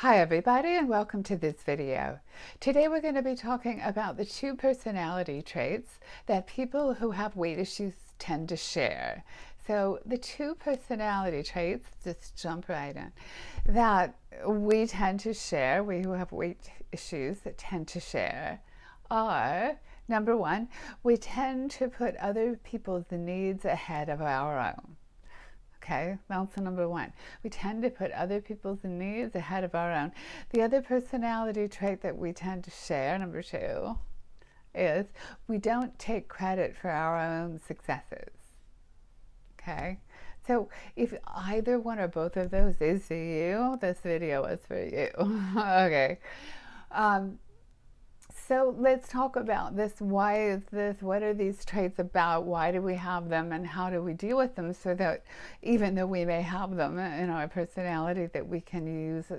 Hi everybody and welcome to this video. Today we're going to be talking about the two personality traits that people who have weight issues tend to share. So the two personality traits, just jump right in, that we tend to share, we who have weight issues that tend to share are, number one, we tend to put other people's needs ahead of our own. Okay, that's number one. We tend to put other people's needs ahead of our own. The other personality trait that we tend to share, number two, is we don't take credit for our own successes. Okay, so if either one or both of those is you, this video is for you. Okay. So let's talk about this. Why is this? What are these traits about? Why do we have them and how do we deal with them so that even though we may have them in our personality, that we can use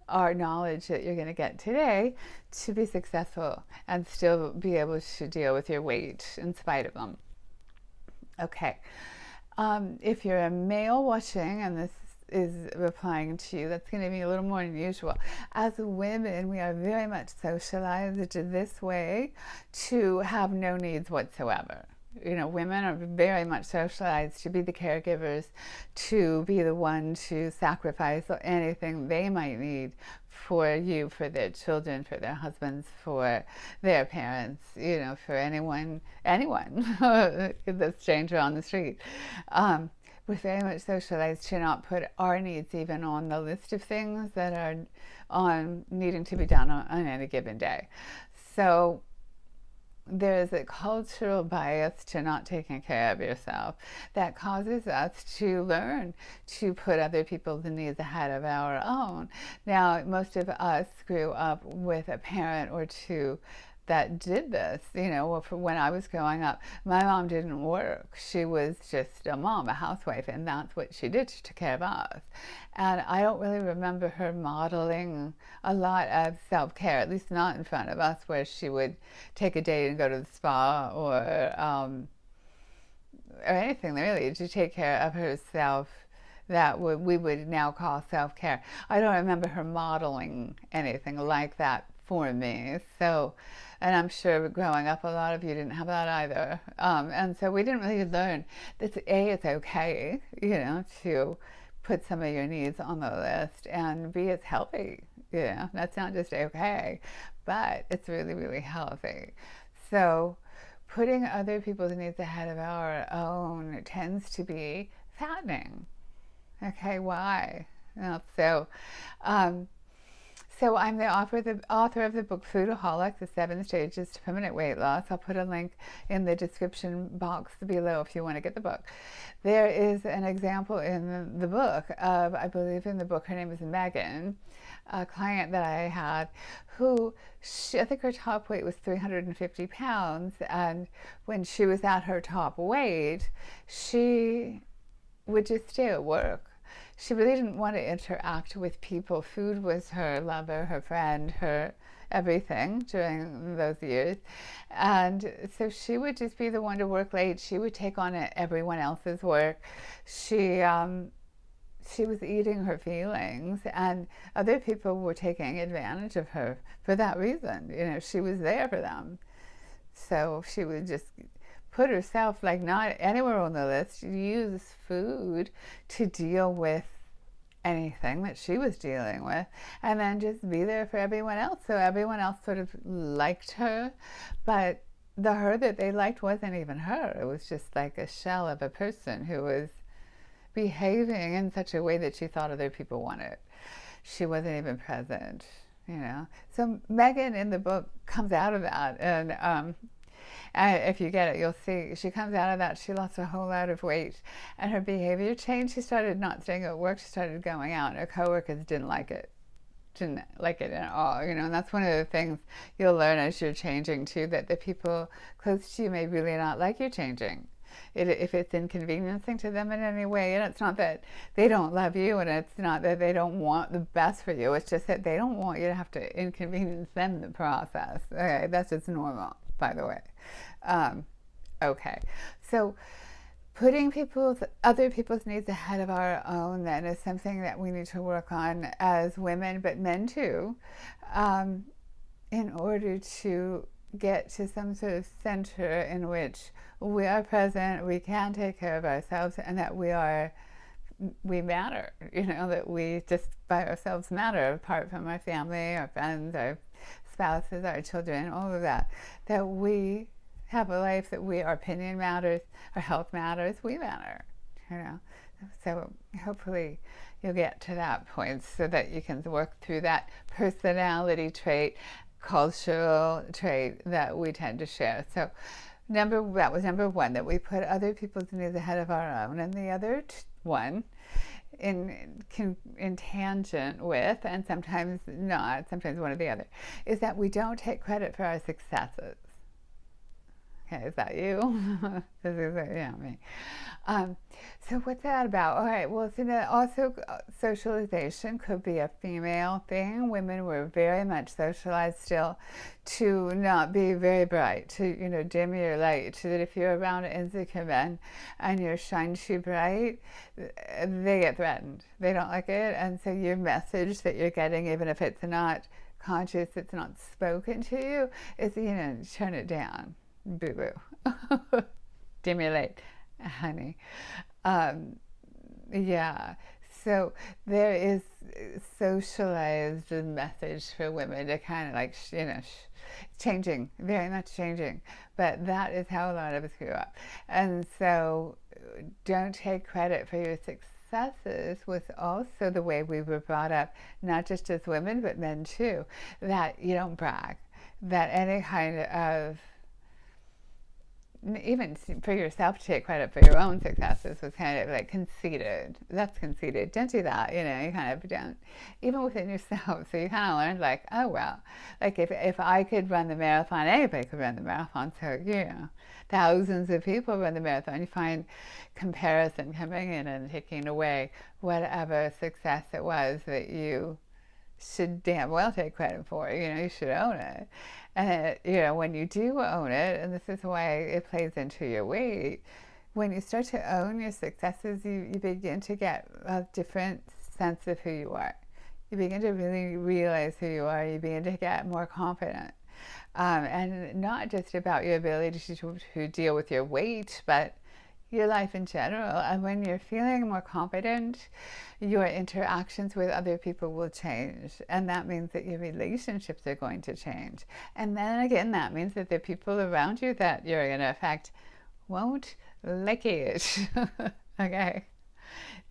our knowledge that you're going to get today to be successful and still be able to deal with your weight in spite of them. Okay. If you're a male watching and this is replying to you, that's going to be a little more unusual. As women, we are very much socialized this way to have no needs whatsoever. You know, women are very much socialized to be the caregivers, to be the one to sacrifice anything they might need for you, for their children, for their husbands, for their parents, you know, for anyone, the stranger on the street. We're very much socialized to not put our needs even on the list of things that are on needing to be done on any given day. So there is a cultural bias to not taking care of yourself that causes us to learn to put other people's needs ahead of our own. Now, most of us grew up with a parent or two that did this. You know, when I was growing up, my mom didn't work. She was just a mom, a housewife, and that's what she did. She took care of us. And I don't really remember her modeling a lot of self-care, at least not in front of us, where she would take a date and go to the spa or anything really to take care of herself that we would now call self-care. I don't remember her modeling anything like that for me. So, and I'm sure growing up a lot of you didn't have that either. And so we didn't really learn that it's okay, you know, to put some of your needs on the list, and B, it's healthy. You know, that's not just okay, but it's really, really healthy. So putting other people's needs ahead of our own tends to be fattening. Okay, why? So I'm the author of the book Foodaholic, The 7 Stages to Permanent Weight Loss. I'll put a link in the description box below if you want to get the book. There is an example in the book of, I believe in the book, her name is Megan, a client that I had who, I think her top weight was 350 pounds. And when she was at her top weight, she would just stay at work. She really didn't want to interact with people. Food was her lover, her friend, her everything during those years. And so she would just be the one to work late. She would take on everyone else's work. She was eating her feelings, and other people were taking advantage of her for that reason. You know, she was there for them. So she would just put herself like not anywhere on the list, use food to deal with anything that she was dealing with, and then just be there for everyone else. So everyone else sort of liked her, but the her that they liked wasn't even her. It was just like a shell of a person who was behaving in such a way that she thought other people wanted. She wasn't even present, you know. So Megan in the book comes out of that, and if you get it, you'll see she comes out of that. She lost a whole lot of weight, and her behavior changed. She started not staying at work. She started going out, and her coworkers didn't like it at all. You know, and that's one of the things you'll learn as you're changing too, that the people close to you may really not like you changing. If it's inconveniencing to them in any way, and it's not that they don't love you, and it's not that they don't want the best for you. It's just that they don't want you to have to inconvenience them in the process. Okay, that's just normal, by the way. Okay, so putting other people's needs ahead of our own then is something that we need to work on as women, but men too, um, in order to get to some sort of center in which we are present, we can take care of ourselves, and that we matter, that we just by ourselves matter, apart from our family, our friends, our spouses, our children, all of that, that we have a life, that our opinion matters, our health matters, we matter, So hopefully you'll get to that point so that you can work through that personality trait, cultural trait that we tend to share. So that was number one, that we put other people's needs ahead of our own. And the other one, in tangent with, and sometimes not, sometimes one or the other, is that we don't take credit for our successes. Okay, is that you? Yeah, me. So what's that about? All right, well, so also socialization could be a female thing. Women were very much socialized still to not be very bright, to, dim your light, so that if you're around insecure men and you shine too bright, they get threatened. They don't like it, and so your message that you're getting, even if it's not conscious, it's not spoken to you, is, turn it down. Boo-boo. Dim your light, honey. Yeah, so there is socialized message for women to kind of like, changing, very much changing. But that is how a lot of us grew up. And so don't take credit for your successes was also the way we were brought up, not just as women, but men too, that you don't brag, that any kind of, even for yourself to take credit for your own successes was kind of like conceited. That's conceited. Don't do that. You kind of don't, even within yourself. So you kind of learned like, oh, well, like if I could run the marathon, anybody could run the marathon. So, thousands of people run the marathon. You find comparison coming in and taking away whatever success it was that you should damn well take credit for. You should own it. And when you do own it, and this is why it plays into your weight, when you start to own your successes, you begin to get a different sense of who you are. You begin to really realize who you are. You begin to get more confident. And not just about your ability to deal with your weight, but your life in general. And when you're feeling more confident, your interactions with other people will change. And that means that your relationships are going to change. And then again, that means that the people around you that you're going to affect won't like it. Okay?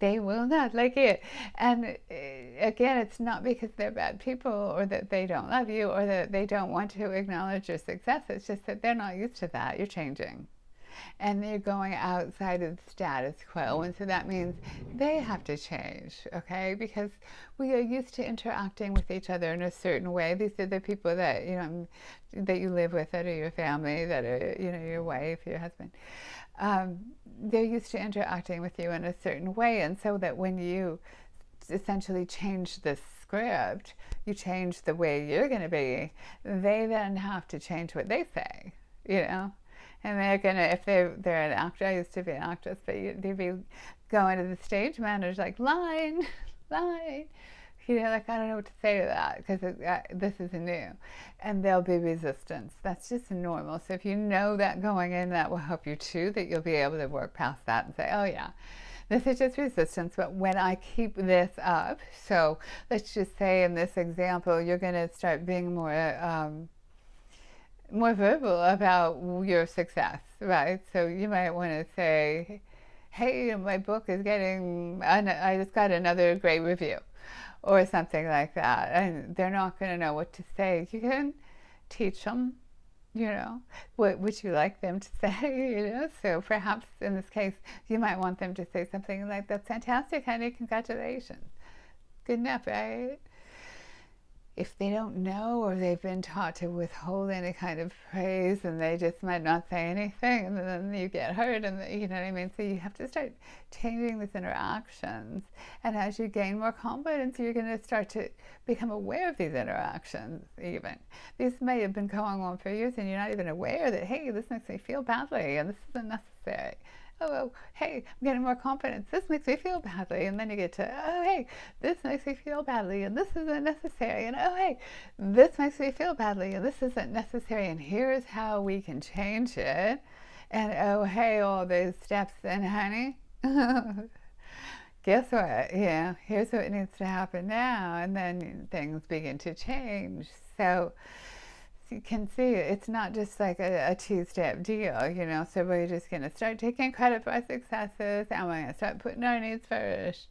They will not like it. And again, it's not because they're bad people or that they don't love you or that they don't want to acknowledge your success. It's just that they're not used to that. You're changing. And they're going outside of the status quo. And so that means they have to change, okay? Because we are used to interacting with each other in a certain way. These are the people that, that you live with, that are your family, that are, your wife, your husband. They're used to interacting with you in a certain way. And so that when you essentially change the script, you change the way you're going to be, they then have to change what they say, And they're gonna, if they're an actor, I used to be an actress, but they'd be going to the stage manager like, line, like, I don't know what to say to that because this is new. And there'll be resistance. That's just normal. So if you know that going in, that will help you too, that you'll be able to work past that and say, oh yeah, this is just resistance. But when I keep this up, so let's just say in this example, you're gonna start being more verbal about your success, right? So you might want to say, hey, my book is I just got another great review, or something like that. And they're not going to know what to say. You can teach them, what would you like them to say, So perhaps in this case, you might want them to say something like, that's fantastic, honey, congratulations. Good enough, right? If they don't know or they've been taught to withhold any kind of praise and they just might not say anything, and then you get hurt, and you know what I mean? So you have to start changing these interactions. And as you gain more confidence, you're going to start to become aware of these interactions even. These may have been going on for years and you're not even aware that, hey, this makes me feel badly and this isn't necessary. oh, hey, I'm getting more confidence. This makes me feel badly. And then you get to, oh, hey, this makes me feel badly. And this isn't necessary. And oh, hey, this makes me feel badly. And this isn't necessary. And here's how we can change it. And oh, hey, all those steps. And honey, guess what? Yeah, here's what needs to happen now. And then things begin to change. So you can see it's not just like a two-step deal, you know. So we're just going to start taking credit for our successes, and we're going to start putting our needs first.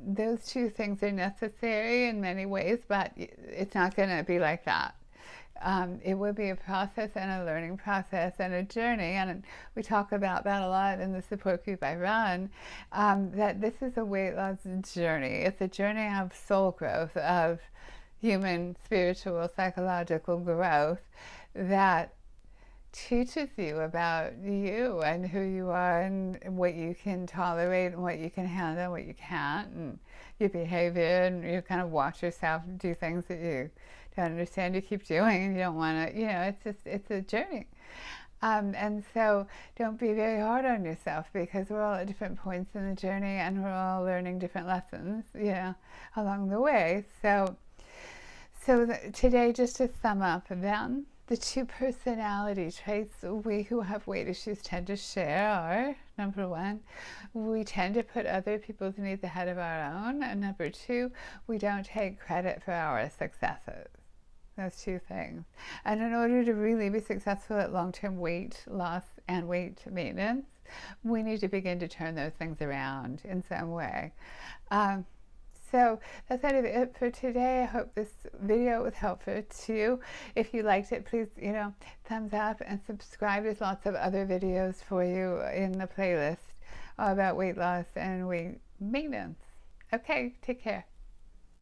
Those two things are necessary in many ways, but it's not going to be like that. It will be a process and a learning process and a journey, and we talk about that a lot in the support group I run, that this is a weight loss journey. It's a journey of soul growth, of human, spiritual, psychological growth that teaches you about you and who you are and what you can tolerate and what you can handle, what you can't, and your behavior, and you kind of watch yourself do things that you don't understand you keep doing and you don't want to, you know, it's a journey. And so don't be very hard on yourself, because we're all at different points in the journey and we're all learning different lessons, you know, along the way. So today, just to sum up then, the two personality traits we who have weight issues tend to share are, number one, we tend to put other people's needs ahead of our own, and number two, we don't take credit for our successes. Those two things. And in order to really be successful at long-term weight loss and weight maintenance, we need to begin to turn those things around in some way. So that's kind of it for today. I hope this video was helpful to you. If you liked it, please, you know, thumbs up and subscribe. There's lots of other videos for you in the playlist all about weight loss and weight maintenance. Okay, take care.